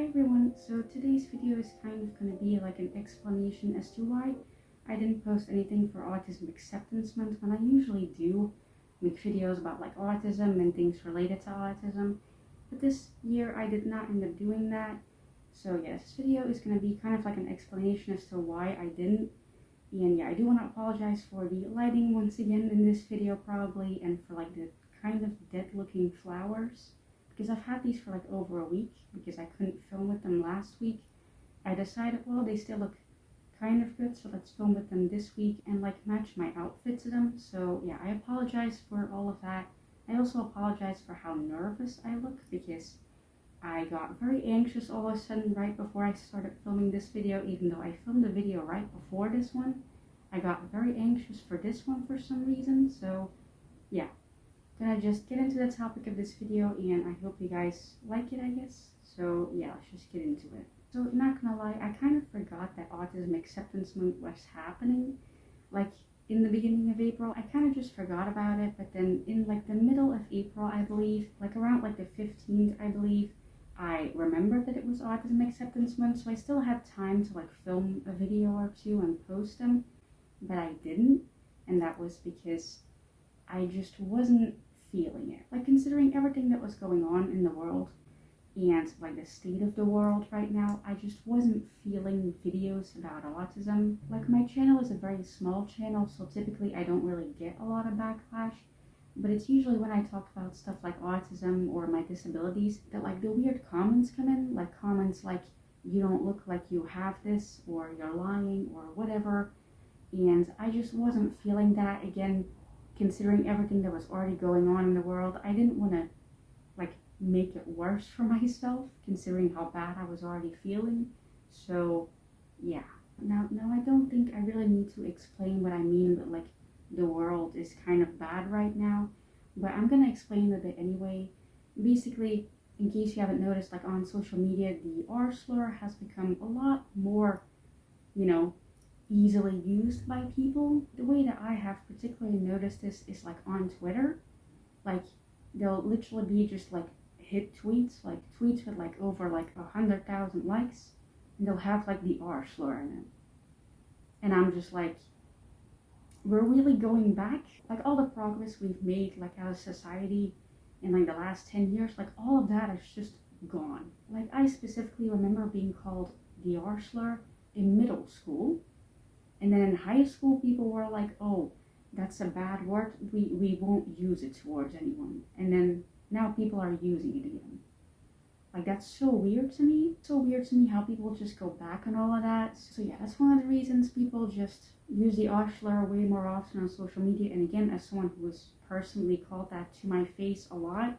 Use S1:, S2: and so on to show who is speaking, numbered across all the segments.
S1: Hi everyone, so today's video is kind of going to be like an explanation as to why I didn't post anything for Autism Acceptance Month when I usually do make videos about like autism and things related to autism, but this year I did not end up doing that. So yeah, this video is going to be kind of like an explanation as to why I didn't. And yeah, I do want to apologize for the lighting once again in this video probably, and for like the kind of dead looking flowers, because I've had these for like over a week because I couldn't film with them last week. I decided, well, they still look kind of good, so let's film with them this week and like match my outfit to them. So yeah, I apologize for all of that. I also apologize for how nervous I look because I got very anxious all of a sudden right before I started filming this video, even though I filmed the video right before this one. I got very anxious for this one for some reason, so yeah. Gonna just get into the topic of this video, and I hope you guys like it, I guess. So yeah, let's just get into it. So not gonna lie, I kind of forgot that Autism Acceptance Month was happening, like in the beginning of April. I kind of just forgot about it, but then in like the middle of April, I believe, like around like the 15th, I believe, I remembered that it was Autism Acceptance Month, so I still had time to like film a video or two and post them, but I didn't, and that was because I just wasn't feeling it. Like, considering everything that was going on in the world and like the state of the world right now, I just wasn't feeling videos about autism. Like, my channel is a very small channel, so typically I don't really get a lot of backlash, but it's usually when I talk about stuff like autism or my disabilities that like the weird comments come in, like comments like, you don't look like you have this, or you're lying, or whatever. And I just wasn't feeling that. Again, considering everything that was already going on in the world, I didn't want to like make it worse for myself, considering how bad I was already feeling. So yeah, now I don't think I really need to explain what I mean, but like the world is kind of bad right now, but I'm gonna explain a bit anyway. Basically, in case you haven't noticed, like on social media, the R slur has become a lot more, easily used by people. The way that I have particularly noticed this is like on Twitter. Like, they'll literally be just like hit tweets, like tweets with like over like 100,000 likes, and they'll have like the R slur in it. And I'm just like, we're really going back? Like, all the progress we've made like as a society in like the last 10 years, like all of that is just gone. Like, I specifically remember being called the R slur in middle school. And then in high school, people were like, oh, that's a bad word. We won't use it towards anyone. And then now people are using it again. Like, that's so weird to me. So weird to me how people just go back on all of that. So yeah, that's one of the reasons people just use the R slur way more often on social media. And again, as someone who was personally called that to my face a lot,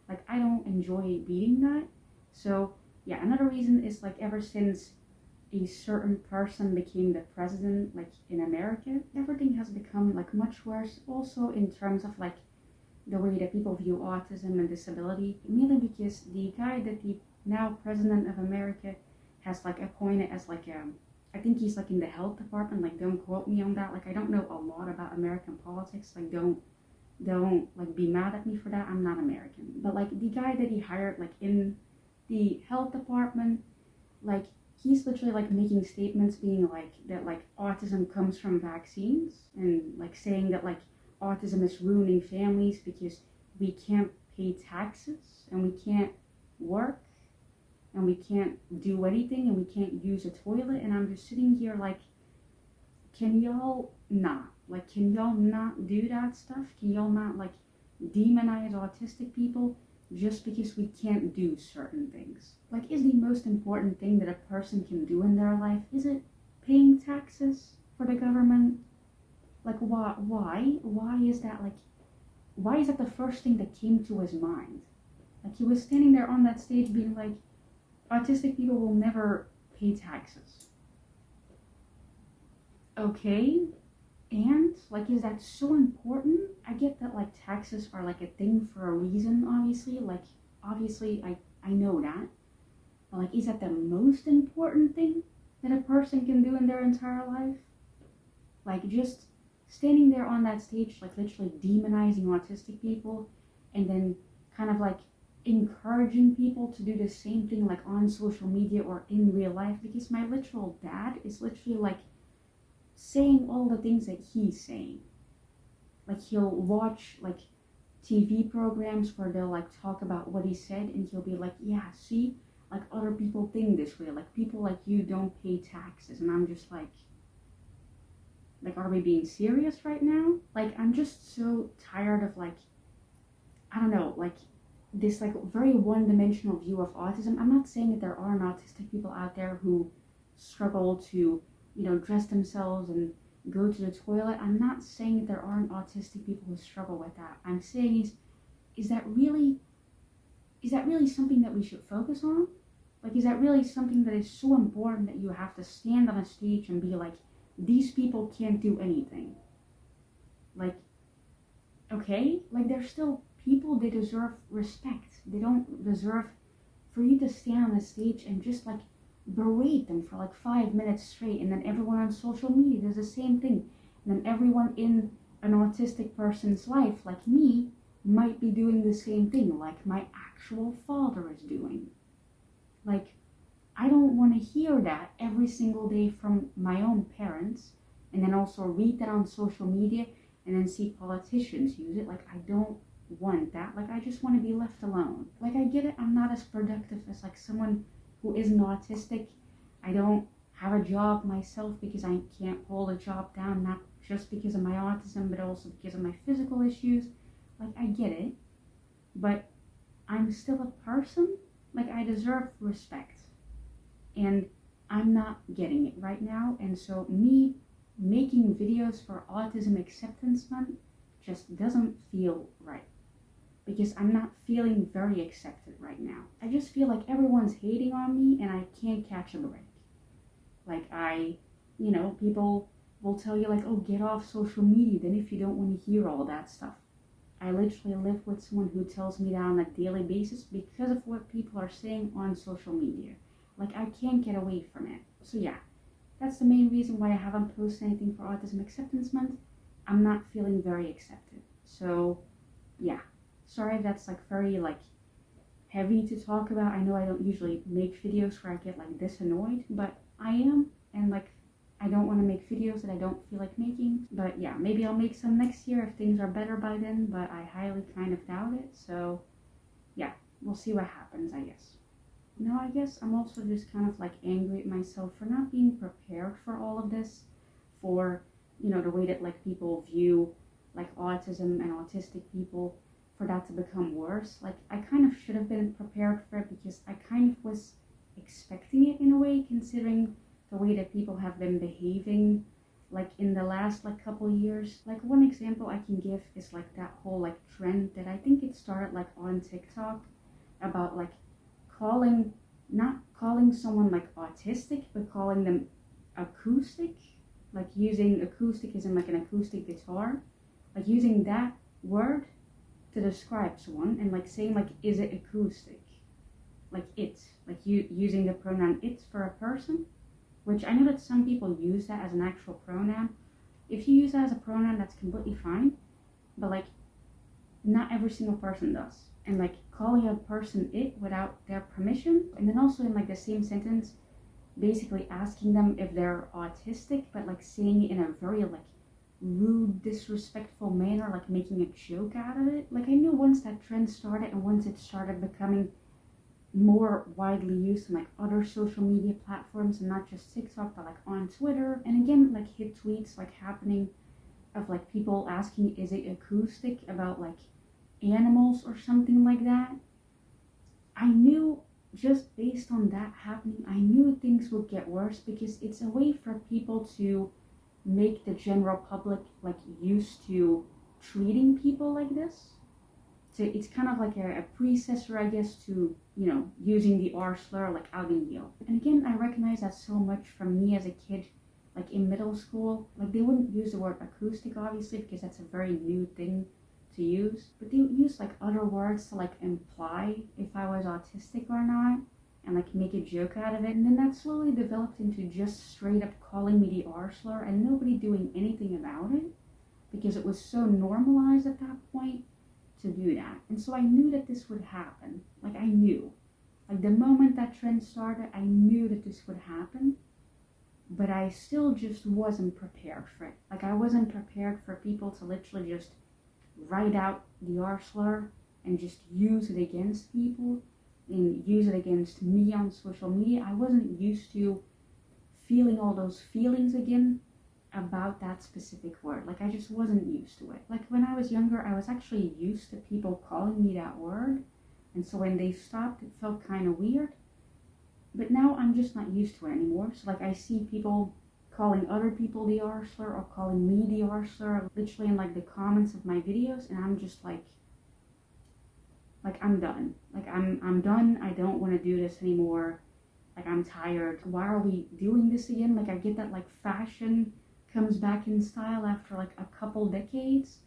S1: like, I don't enjoy beating that. So yeah, another reason is like ever since a certain person became the president, like in America, everything has become like much worse. Also in terms of like the way that people view autism and disability, mainly because the guy that the now president of America has like appointed as like I think he's like in the health department. Like, don't quote me on that. Like, I don't know a lot about American politics. Like, don't like be mad at me for that. I'm not American. But like the guy that he hired like in the health department, like, he's literally like making statements being like that like autism comes from vaccines, and like saying that like autism is ruining families because we can't pay taxes and we can't work and we can't do anything and we can't use a toilet. And I'm just sitting here like, can y'all not do that stuff? Can y'all not like demonize autistic people just because we can't do certain things? Like, is the most important thing that a person can do in their life, is it paying taxes for the government? Like, why is that, like, why is that the first thing that came to his mind? Like, he was standing there on that stage being like, autistic people will never pay taxes. Okay, and like, is that so important? I get that like taxes are like a thing for a reason, obviously. Like, obviously I know that. But like, is that the most important thing that a person can do in their entire life? Like, just standing there on that stage, like literally demonizing autistic people, and then kind of like encouraging people to do the same thing like on social media or in real life, because my literal dad is literally like saying all the things that he's saying. Like he'll watch like TV programs where they'll like talk about what he said, and he'll be like, yeah, see, like other people think this way, like people like you don't pay taxes. And I'm just like, are we being serious right now? Like, I'm just so tired of like, I don't know, like this like very one-dimensional view of autism. I'm not saying that there aren't autistic people out there who struggle to, dress themselves and go to the toilet. I'm not saying that there aren't autistic people who struggle with that. I'm saying is that really something that we should focus on? Like, is that really something that is so important that you have to stand on a stage and be like, these people can't do anything? Like, okay, like they're still people, they deserve respect. They don't deserve for you to stand on a stage and just like berate them for like 5 minutes straight, and then everyone on social media does the same thing. And then everyone in an autistic person's life, like me, might be doing the same thing, like my actual father is doing. Like, I don't want to hear that every single day from my own parents, and then also read that on social media, and then see politicians use it. Like, I don't want that. Like, I just want to be left alone. Like, I get it, I'm not as productive as like someone who isn't autistic. I don't have a job myself because I can't hold a job down, not just because of my autism, but also because of my physical issues. Like, I get it, but I'm still a person. Like, I deserve respect, and I'm not getting it right now. And so me making videos for Autism Acceptance Month just doesn't feel right, because I'm not feeling very accepted right now. I just feel like everyone's hating on me and I can't catch a break. Like, people will tell you like, oh, get off social media then if you don't want to hear all that stuff. I literally live with someone who tells me that on a daily basis because of what people are saying on social media. Like, I can't get away from it. So yeah, that's the main reason why I haven't posted anything for Autism Acceptance Month. I'm not feeling very accepted. So yeah, sorry if that's like very like heavy to talk about. I know I don't usually make videos where I get like this annoyed, but I am, and like I don't want to make videos that I don't feel like making. But yeah, maybe I'll make some next year if things are better by then, but I highly kind of doubt it. So yeah, we'll see what happens, I guess. Now I guess I'm also just kind of like angry at myself for not being prepared for all of this, for the way that like people view like autism and autistic people, for that to become worse. Like, I kind of should have been prepared for it, because I kind of was expecting it in a way, considering the way that people have been behaving like in the last like couple years. Like, one example I can give is like that whole like trend that I think it started like on TikTok about like not calling someone like autistic, but calling them acoustic, like using acoustic as in like an acoustic guitar, like using that word to describe someone, and like saying like, is it acoustic, like it, like you using the pronoun it for a person, which I know that some people use that as an actual pronoun. If you use that as a pronoun, that's completely fine, but like not every single person does. And like calling a person it without their permission, and then also in like the same sentence basically asking them if they're autistic, but like saying it in a very like rude, disrespectful manner, like making a joke out of it. Like, I knew once that trend started, and once it started becoming more widely used on like other social media platforms, and not just TikTok, but like on Twitter, and again like hit tweets like happening of like people asking, is it acoustic, about like animals or something like that. I knew, just based on that happening, I knew things would get worse, because it's a way for people to make the general public like used to treating people like this. So it's kind of like a predecessor, I guess, to using the R slur, like outing you. And again, I recognize that so much from me as a kid, like in middle school. Like, they wouldn't use the word acoustic, obviously, because that's a very new thing to use, but they would use like other words to like imply if I was autistic or not, and like make a joke out of it. And then that slowly developed into just straight up calling me the R slur, and nobody doing anything about it, because it was so normalized at that point to do that. And so I knew that this would happen. Like I knew. Like the moment that trend started, I knew that this would happen. But I still just wasn't prepared for it. Like I wasn't prepared for people to literally just write out the R slur and just use it against people and use it against me on social media. I wasn't used to feeling all those feelings again about that specific word. Like I just wasn't used to it. Like when I was younger, I was actually used to people calling me that word. And so when they stopped, it felt kind of weird. But now I'm just not used to it anymore. So like I see people calling other people the R slur or calling me the R slur literally in like the comments of my videos, and I'm just like I'm done. Like I'm done. I don't want to do this anymore. Like I'm tired. Why are we doing this again? Like I get that like fashion comes back in style after like a couple decades,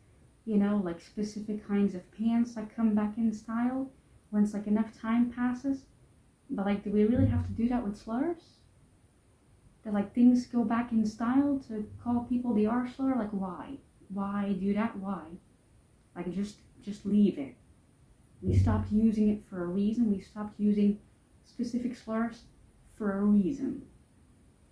S1: you know, like specific kinds of pants that come back in style once like enough time passes. But like, do we really have to do that with slurs? That like things go back in style to call people the R slur? Like why? Why do that? Why? Like just leave it. We stopped using it for a reason. We stopped using specific slurs for a reason.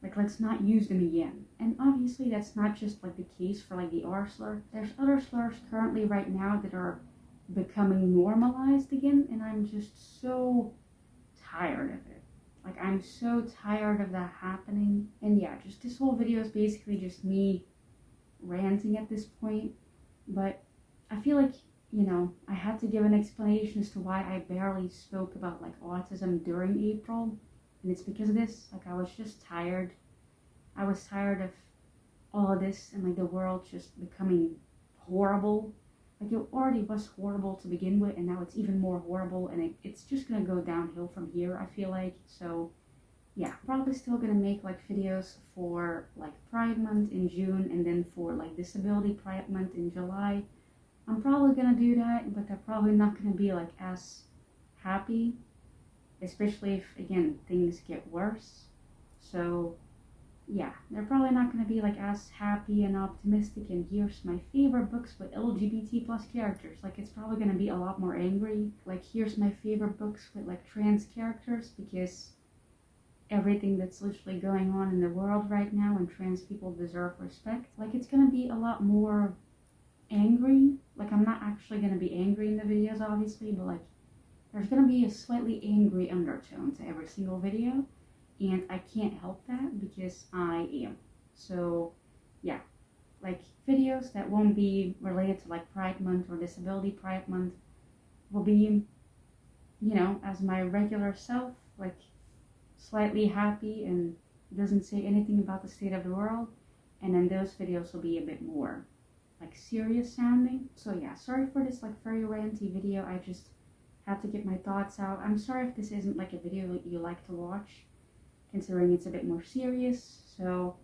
S1: Like let's not use them again. And obviously that's not just like the case for like the R slur. There's other slurs currently right now that are becoming normalized again, and I'm just so tired of it. Like I'm so tired of that happening. And yeah, just this whole video is basically just me ranting at this point. But I feel like, you know, I had to give an explanation as to why I barely spoke about like autism during April. And it's because of this. Like I was just tired. I was tired of all of this and like the world just becoming horrible. Like it already was horrible to begin with, and now it's even more horrible, and it's just gonna go downhill from here, I feel like. So yeah, probably still gonna make like videos for like Pride Month in June, and then for like Disability Pride Month in July. I'm probably gonna do that, but they're probably not gonna be like as happy, especially if again things get worse. So yeah, they're probably not going to be like as happy and optimistic and here's my favorite books with LGBT plus characters. Like it's probably going to be a lot more angry. Like here's my favorite books with like trans characters, because everything that's literally going on in the world right now and trans people deserve respect. Like it's going to be a lot more angry. Like I'm not actually going to be angry in the videos obviously, but like there's going to be a slightly angry undertone to every single video. And I can't help that because I am. So yeah, like videos that won't be related to like Pride Month or Disability Pride Month will be, you know, as my regular self, like slightly happy and doesn't say anything about the state of the world. And then those videos will be a bit more like serious sounding. So yeah, sorry for this like very ranty video. I just had to get my thoughts out. I'm sorry if this isn't like a video that you like to watch, considering it's a bit more serious. So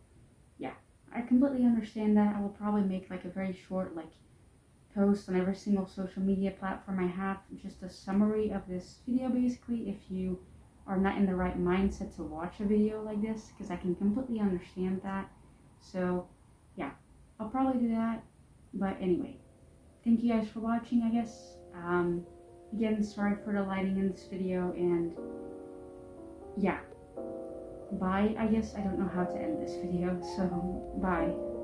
S1: yeah, I completely understand that. I will probably make like a very short like post on every single social media platform I have, just a summary of this video basically, if you are not in the right mindset to watch a video like this, because I can completely understand that. So yeah, I'll probably do that. But anyway, thank you guys for watching, I guess. Again, sorry for the lighting in this video, and yeah, bye, I guess. I don't know how to end this video, so bye.